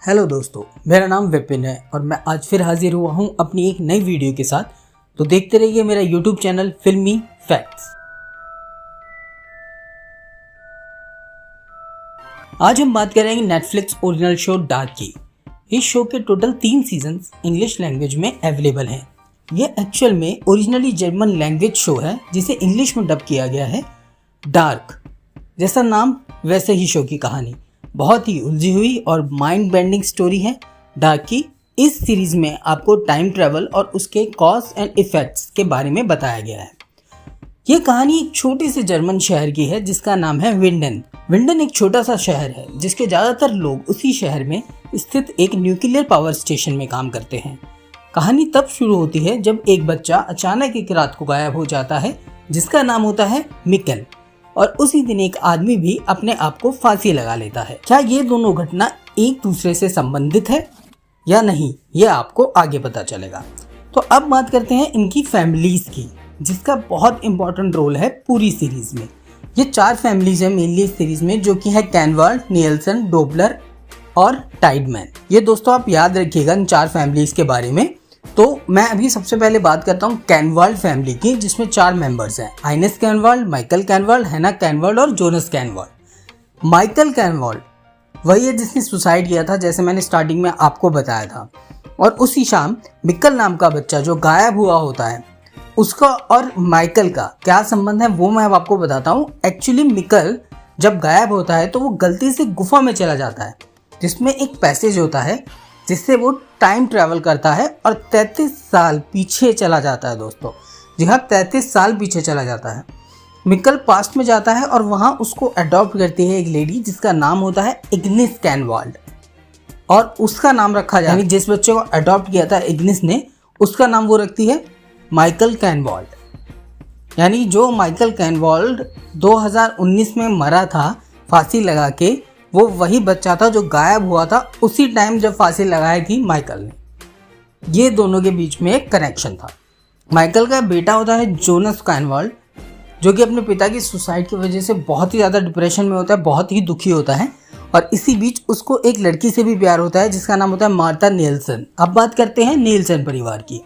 Hello दोस्तों, मेरा नाम विपिन है और मैं आज फिर हाजिर हुआ हूं अपनी एक नई वीडियो के साथ। तो देखते रहिए मेरा यूट्यूब चैनल फिल्मी फैक्ट्स। आज हम बात करेंगे नेटफ्लिक्स ओरिजिनल शो डार्क की। इस शो के टोटल 3 सीजन्स इंग्लिश लैंग्वेज में अवेलेबल हैं। ये एक्चुअल में ओरिजिनली जर्मन लैंग्वेज शो है जिसे इंग्लिश में डब किया गया है। डार्क जैसा नाम वैसे ही शो की कहानी बहुत ही उलझी हुई और माइंड बेंडिंग स्टोरी है। डार्क की इस सीरीज में आपको टाइम ट्रैवल और उसके कॉज एंड इफेक्ट्स के बारे में बताया गया है। ये कहानी एक छोटे से जर्मन शहर की है जिसका नाम है विंडन। विंडन एक छोटा सा शहर है जिसके ज़्यादातर लोग उसी शहर में स्थित एक न्यूक्लियर पावर स्टेशन में काम करते हैं। कहानी तब शुरू होती है जब एक बच्चा अचानक एक रात को गायब हो जाता है जिसका नाम होता है मिकल, और उसी दिन एक आदमी भी अपने आप को फांसी लगा लेता है। क्या ये दोनों घटना एक दूसरे से संबंधित है या नहीं, ये आपको आगे पता चलेगा। तो अब बात करते हैं इनकी फैमिलीज की, जिसका बहुत इंपॉर्टेंट रोल है पूरी सीरीज में। ये 4 फैमिलीज है मेनली इस सीरीज में, जो कि है कैनवाल्ड, नियल्सन, डोबलर और टाइडमैन। ये दोस्तों आप याद रखिएगा इन 4 फैमिलीज के बारे में। तो मैं अभी सबसे पहले बात करता हूँ कैनवाल्ड फैमिली की, जिसमें 4 मेंबर्स हैं। आइनेस कैनवाल्ड, माइकल कैनवाल्ड, हैना कैनवाल्ड और जोनस कैनवाल्ड। माइकल कैनवाल्ड वही है जिसने सुसाइड किया था, जैसे मैंने स्टार्टिंग में आपको बताया था। और उसी शाम मिकल नाम का बच्चा जो गायब हुआ होता है, उसका और माइकल का क्या संबंध है वो मैं अब आपको बताता हूँ। एक्चुअली मिकल जब गायब होता है तो वो गलती से गुफा में चला जाता है, जिसमें एक पैसेज होता है जिससे वो टाइम ट्रैवल करता है और 33 साल पीछे चला जाता है। दोस्तों जी हाँ, 33 साल पीछे चला जाता है। मिकल पास्ट में जाता है और वहाँ उसको अडॉप्ट करती है एक लेडी जिसका नाम होता है इग्निस कैनवाल्ड, और उसका नाम रखा जाता है, यानी जिस बच्चे को अडॉप्ट किया था इग्निस ने, उसका नाम वो रखती है माइकल कैनवाल्ड। यानी जो माइकल कैनवाल्ड 2019 में मरा था फांसी लगा के, वो वही बच्चा था जो गायब हुआ था उसी टाइम जब फांसी लगाई थी माइकल ने। ये दोनों के बीच में एक कनेक्शन था। माइकल का बेटा होता है जोनस कैनवाल्ड, जो कि अपने पिता की सुसाइड की वजह से बहुत ही ज़्यादा डिप्रेशन में होता है, बहुत ही दुखी होता है। और इसी बीच उसको एक लड़की से भी प्यार होता है जिसका नाम होता है मार्था नियल्सन। अब बात करते हैं नियल्सन परिवार की।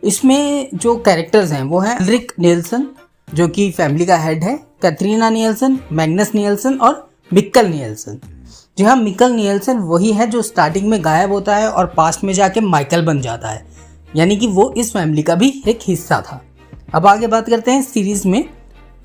इसमें जो कैरेक्टर्स हैं वो हैं रिक नियल्सन, जो कि फैमिली का हेड है, कैथरीना नियल्सन, मैग्नस नियल्सन और मिकल नियल्सन। जी हाँ, मिकल नियल्सन वही है जो स्टार्टिंग में गायब होता है और पास्ट में जाके माइकल बन जाता है, यानी कि वो इस फैमिली का भी एक हिस्सा था। अब आगे बात करते हैं। सीरीज में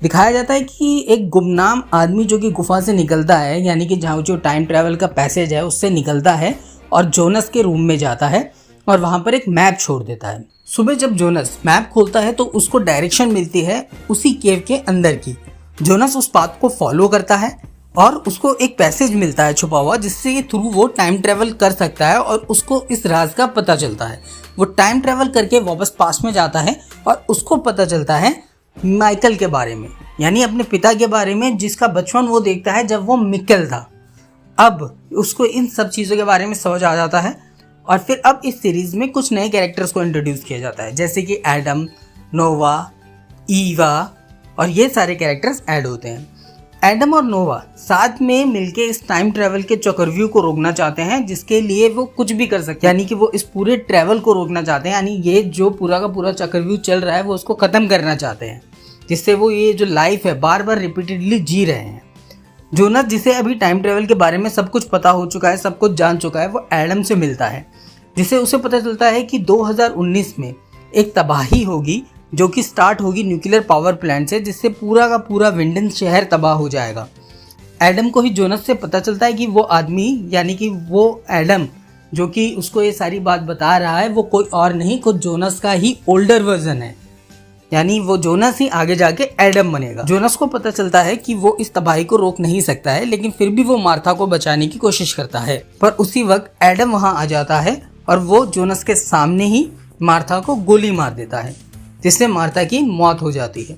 दिखाया जाता है कि एक गुमनाम आदमी जो कि गुफा से निकलता है, यानी कि जहाँ जो टाइम ट्रैवल का पैसेज है उससे निकलता है और जोनस के रूम में जाता है और वहाँ पर एक मैप छोड़ देता है। सुबह जब जोनस मैप खोलता है तो उसको डायरेक्शन मिलती है उसी केव के अंदर की। जोनस उस पाथ को फॉलो करता है और उसको एक पैसेज मिलता है छुपा हुआ, जिससे ये थ्रू वो टाइम ट्रैवल कर सकता है और उसको इस राज का पता चलता है। वो टाइम ट्रैवल करके वापस पास्ट में जाता है और उसको पता चलता है माइकल के बारे में, यानी अपने पिता के बारे में, जिसका बचपन वो देखता है जब वो मिकल था। अब उसको इन सब चीज़ों के बारे में समझ आ जाता है और फिर अब इस सीरीज़ में कुछ नए कैरेक्टर्स को इंट्रोड्यूस किया जाता है, जैसे कि एडम, नोवा, ईवा और ये सारे कैरेक्टर्स ऐड होते हैं। एडम और नोवा साथ में मिलके इस टाइम ट्रैवल के चक्रव्यूह को रोकना चाहते हैं, जिसके लिए वो कुछ भी कर सकते हैं, यानी कि वो इस पूरे ट्रैवल को रोकना चाहते हैं, यानी ये जो पूरा का पूरा चक्रव्यूह चल रहा है वो उसको ख़त्म करना चाहते हैं, जिससे वो ये जो लाइफ है बार बार रिपीटेडली जी रहे हैं। जोनस, जिसे अभी टाइम ट्रैवल के बारे में सब कुछ पता हो चुका है, सब कुछ जान चुका है, वो एडम से मिलता है, जिससे उसे पता चलता है कि 2019 में एक तबाही होगी जो कि स्टार्ट होगी न्यूक्लियर पावर प्लांट से, जिससे पूरा का पूरा विंडन शहर तबाह हो जाएगा। एडम को ही जोनस से पता चलता है कि वो आदमी, यानी कि वो एडम जो कि उसको ये सारी बात बता रहा है, वो कोई और नहीं, खुद जोनस का ही ओल्डर वर्जन है, यानी वो जोनस ही आगे जाके एडम बनेगा। जोनस को पता चलता है कि वो इस तबाही को रोक नहीं सकता है, लेकिन फिर भी वो मार्था को बचाने की कोशिश करता है। पर उसी वक्त एडम वहाँ आ जाता है और वो जोनस के सामने ही मार्था को गोली मार देता है, जिससे मार्था की मौत हो जाती है।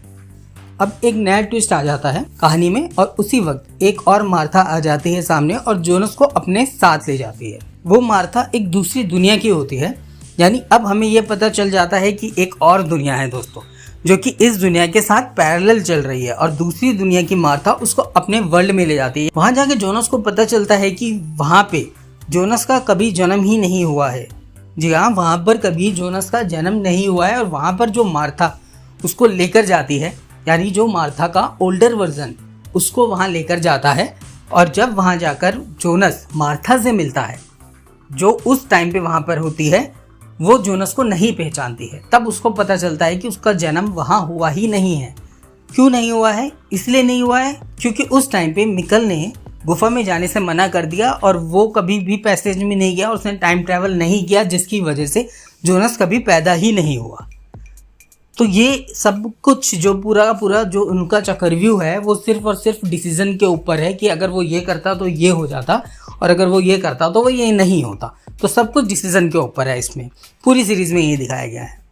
अब एक नया ट्विस्ट आ जाता है कहानी में और उसी वक्त एक और मार्था आ जाती है सामने और जोनस को अपने साथ ले जाती है। वो मार्था एक दूसरी दुनिया की होती है, यानी अब हमें ये पता चल जाता है कि एक और दुनिया है दोस्तों, जो कि इस दुनिया के साथ पैरेलल चल रही है और दूसरी दुनिया की मार्था उसको अपने वर्ल्ड में ले जाती है। वहाँ जाके जोनस को पता चलता है कि वहाँ पे जोनस का कभी जन्म ही नहीं हुआ है। जी हाँ, वहाँ पर कभी जोनस का जन्म नहीं हुआ है। और वहाँ पर जो मार्था उसको लेकर जाती है, यानी जो मार्था का ओल्डर वर्जन उसको वहाँ लेकर जाता है, और जब वहाँ जाकर जोनस मार्था से मिलता है, जो उस टाइम पे वहाँ पर होती है, वो जोनस को नहीं पहचानती है। तब उसको पता चलता है कि उसका जन्म वहाँ हुआ ही नहीं है। क्यों नहीं हुआ है? इसलिए नहीं हुआ है क्योंकि उस टाइम पे मिकल ने गुफा में जाने से मना कर दिया, और वो कभी भी पैसेज में नहीं गया, और उसने टाइम ट्रैवल नहीं किया, जिसकी वजह से जोनस कभी पैदा ही नहीं हुआ। तो ये सब कुछ जो पूरा का पूरा जो उनका चक्रव्यूह है, वो सिर्फ और सिर्फ डिसीजन के ऊपर है कि अगर वो ये करता तो ये हो जाता, और अगर वो ये करता तो वो ये नहीं होता। तो सब कुछ डिसीजन के ऊपर है। इसमें पूरी सीरीज में ये दिखाया गया है।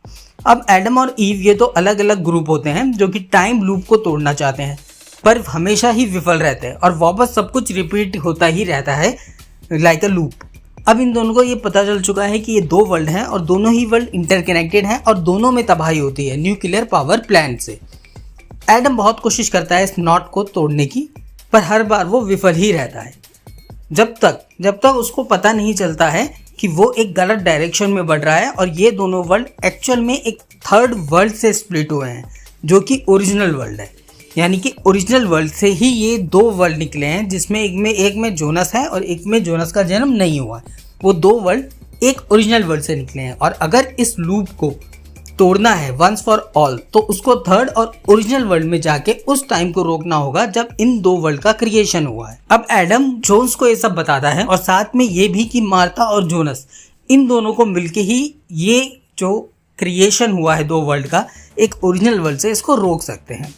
अब एडम और ईव ये तो अलग अलग ग्रुप होते हैं जो कि टाइम लूप को तोड़ना चाहते हैं, पर हमेशा ही विफल रहते हैं, और वापस सब कुछ रिपीट होता ही रहता है लाइक अ लूप। अब इन दोनों को ये पता चल चुका है कि ये दो वर्ल्ड हैं, और दोनों ही वर्ल्ड इंटरकनेक्टेड हैं, और दोनों में तबाही होती है न्यूक्लियर पावर प्लांट से। एडम बहुत कोशिश करता है इस नॉट को तोड़ने की, पर हर बार वो विफल ही रहता है, जब तक उसको पता नहीं चलता है कि वो एक गलत डायरेक्शन में बढ़ रहा है, और ये दोनों वर्ल्ड एक्चुअल में एक थर्ड वर्ल्ड से स्प्लिट हुए हैं, जो कि ओरिजिनल वर्ल्ड है। यानी कि ओरिजिनल वर्ल्ड से ही ये दो वर्ल्ड निकले हैं, जिसमें एक में जोनस है और एक में जोनस का जन्म नहीं हुआ है। वो दो वर्ल्ड एक ओरिजिनल वर्ल्ड से निकले हैं, और अगर इस लूप को तोड़ना है वंस फॉर ऑल, तो उसको थर्ड और ओरिजिनल वर्ल्ड में जाके उस टाइम को रोकना होगा जब इन दो वर्ल्ड का क्रिएशन हुआ है। अब एडम जोन्स को ये सब बताता है, और साथ में ये भी कि मार्था और जोनस इन दोनों को मिलके ही ये जो क्रिएशन हुआ है दो वर्ल्ड का एक ओरिजिनल वर्ल्ड से, इसको रोक सकते हैं।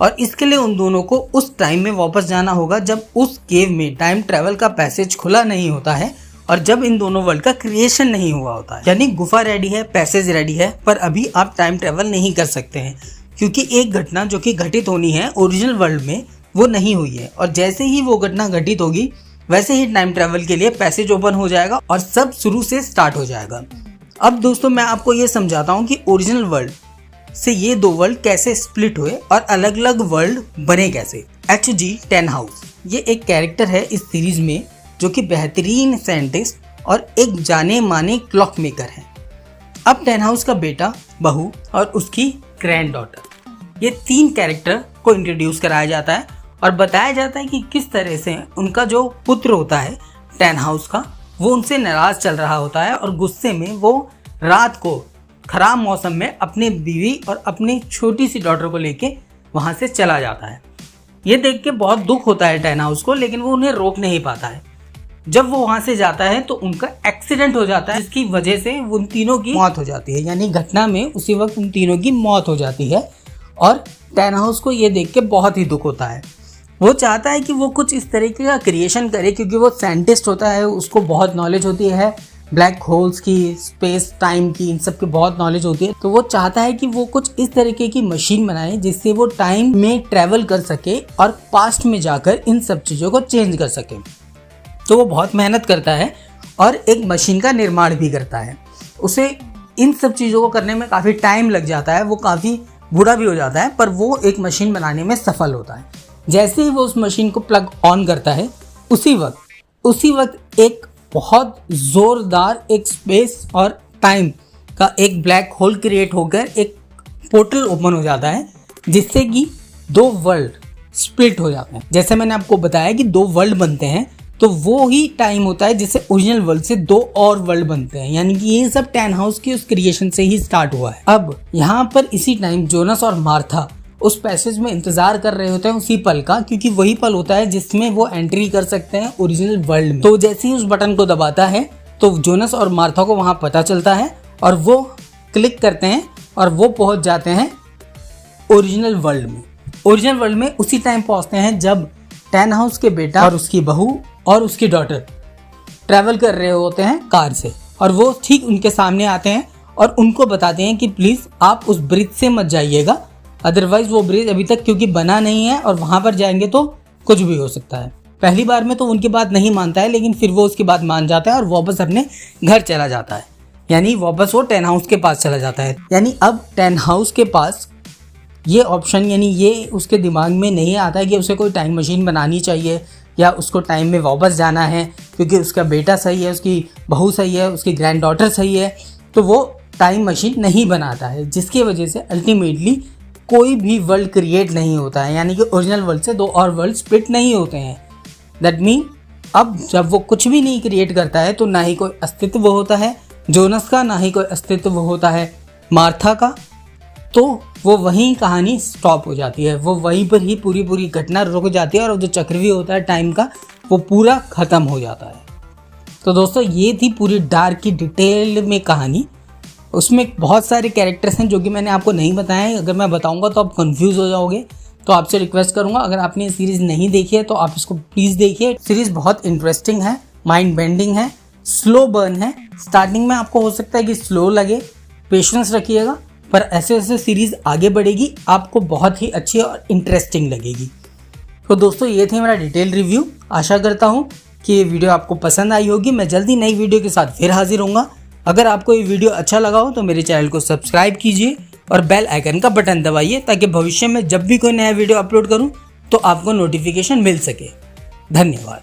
और इसके लिए उन दोनों को उस टाइम में वापस जाना होगा जब उस केव में टाइम ट्रैवल का पैसेज खुला नहीं होता है, और जब इन दोनों वर्ल्ड का क्रिएशन नहीं हुआ होता है। यानी गुफा रेडी है, पैसेज रेडी है, पर अभी आप टाइम ट्रैवल नहीं कर सकते हैं, क्योंकि एक घटना जो कि घटित होनी है ओरिजिनल वर्ल्ड में वो नहीं हुई है। और जैसे ही वो घटना घटित होगी, वैसे ही टाइम ट्रैवल के लिए पैसेज ओपन हो जाएगा और सब शुरू से स्टार्ट हो जाएगा। अब दोस्तों मैं आपको ये समझाता हूँ कि ओरिजिनल वर्ल्ड से ये दो वर्ल्ड कैसे स्प्लिट हुए और अलग अलग वर्ल्ड बने कैसे। H.G. टेनहाउस ये एक कैरेक्टर है इस सीरीज में, जो कि बेहतरीन साइंटिस्ट और एक जाने माने क्लॉक मेकर है। अब टेनहाउस का बेटा, बहू और उसकी ग्रैंड डॉटर, ये तीन कैरेक्टर को इंट्रोड्यूस कराया जाता है, और बताया जाता है कि किस तरह से उनका जो पुत्र होता है टेनहाउस का, वो उनसे नाराज चल रहा होता है, और गुस्से में वो रात को खराब मौसम में अपने बीवी और अपनी छोटी सी डॉटर को लेके वहाँ से चला जाता है। ये देख के बहुत दुख होता है टेनहाउस को, लेकिन वो उन्हें रोक नहीं पाता है। जब वो वहाँ से जाता है तो उनका एक्सीडेंट हो जाता है, जिसकी वजह से उन तीनों की मौत हो जाती है। यानी घटना में उसी वक्त उन तीनों की मौत हो जाती है, और टेनहाउस को ये देख के बहुत ही दुख होता है। वो चाहता है कि वो कुछ इस तरीके का क्रिएशन करे, क्योंकि वो साइंटिस्ट होता है, उसको बहुत नॉलेज होती है ब्लैक होल्स की, स्पेस टाइम की, इन सब की बहुत नॉलेज होती है। तो वो चाहता है कि वो कुछ इस तरीके की मशीन बनाए जिससे वो टाइम में ट्रैवल कर सके और पास्ट में जाकर इन सब चीज़ों को चेंज कर सके। तो वो बहुत मेहनत करता है और एक मशीन का निर्माण भी करता है। उसे इन सब चीज़ों को करने में काफ़ी टाइम लग जाता है, वो काफ़ी बूढ़ा भी हो जाता है, पर वो एक मशीन बनाने में सफल होता है। जैसे ही वो उस मशीन को प्लग ऑन करता है, उसी वक्त एक बहुत ज़ोरदार एक स्पेस और टाइम का एक ब्लैक होल क्रिएट होकर एक पोर्टल ओपन हो जाता है, जिससे कि दो वर्ल्ड स्प्लिट हो जाते हैं। जैसे मैंने आपको बताया कि दो वर्ल्ड बनते हैं, तो वो ही टाइम होता है जिससे ओरिजिनल वर्ल्ड से दो और वर्ल्ड बनते हैं। यानी कि ये सब टेनहाउस की उस क्रिएशन से ही स्टार्ट हुआ है। अब यहाँ पर इसी टाइम जोनस और मार्था उस पैसेज में इंतजार कर रहे होते हैं उसी पल का, क्योंकि वही पल होता है जिसमें वो एंट्री कर सकते हैं ओरिजिनल वर्ल्ड में। तो जैसे ही उस बटन को दबाता है तो जोनस और मार्था को वहां पता चलता है, और वो क्लिक करते हैं और वो पहुंच जाते हैं ओरिजिनल वर्ल्ड में। ओरिजिनल वर्ल्ड में उसी टाइम पहुंचते हैं जब टेनहाउस के बेटा और उसकी बहू और उसकी डॉटर ट्रैवल कर रहे होते हैं कार से, और वो ठीक उनके सामने आते हैं और उनको बताते हैं कि प्लीज़ आप उस ब्रिज से मत जाइएगा, अदरवाइज वो ब्रिज अभी तक क्योंकि बना नहीं है और वहाँ पर जाएंगे तो कुछ भी हो सकता है। पहली बार में तो उनकी बात नहीं मानता है, लेकिन फिर वो उसकी बात मान जाता है और वापस अपने घर चला जाता है। यानी वापस वो टेनहाउस के पास चला जाता है। यानी अब टेनहाउस के पास ये ऑप्शन, यानी ये उसके दिमाग में नहीं आता है कि उसे कोई टाइम मशीन बनानी चाहिए या उसको टाइम में वापस जाना है क्योंकि उसका बेटा सही है, उसकी बहू सही है, उसकी ग्रैंड डॉटर सही है, तो वो टाइम मशीन नहीं बनाता है, जिसकी वजह से अल्टीमेटली कोई भी वर्ल्ड क्रिएट नहीं होता है, यानी कि ओरिजिनल वर्ल्ड से 2 और वर्ल्ड स्प्लिट नहीं होते हैं। दैट मीन अब जब वो कुछ भी नहीं क्रिएट करता है तो ना ही कोई अस्तित्व होता है जोनस का, ना ही कोई अस्तित्व होता है मार्था का, तो वो वहीं कहानी स्टॉप हो जाती है, वो वहीं पर ही पूरी घटना रुक जाती है और जो चक्रव्यूह होता है टाइम का वो पूरा ख़त्म हो जाता है। तो दोस्तों ये थी पूरी डार्क की डिटेल में कहानी। उसमें बहुत सारे कैरेक्टर्स हैं जो कि मैंने आपको नहीं बताए हैं, अगर मैं बताऊंगा तो आप कंफ्यूज हो जाओगे। तो आपसे रिक्वेस्ट करूंगा, अगर आपने ये सीरीज़ नहीं देखी है तो आप इसको प्लीज़ देखिए। सीरीज़ बहुत इंटरेस्टिंग है, माइंड बेंडिंग है, स्लो बर्न है। स्टार्टिंग में आपको हो सकता है कि स्लो लगे, पेशेंस रखिएगा, पर ऐसे ऐसे सीरीज़ आगे बढ़ेगी, आपको बहुत ही अच्छी और इंटरेस्टिंग लगेगी। तो दोस्तों ये थे मेरा डिटेल रिव्यू। आशा करता हूँ कि ये वीडियो आपको पसंद आई होगी। मैं जल्दी नई वीडियो के साथ फिर हाजिर होऊंगा। अगर आपको ये वीडियो अच्छा लगा हो तो मेरे चैनल को सब्सक्राइब कीजिए और बेल आइकन का बटन दबाइए ताकि भविष्य में जब भी कोई नया वीडियो अपलोड करूँ तो आपको नोटिफिकेशन मिल सके। धन्यवाद।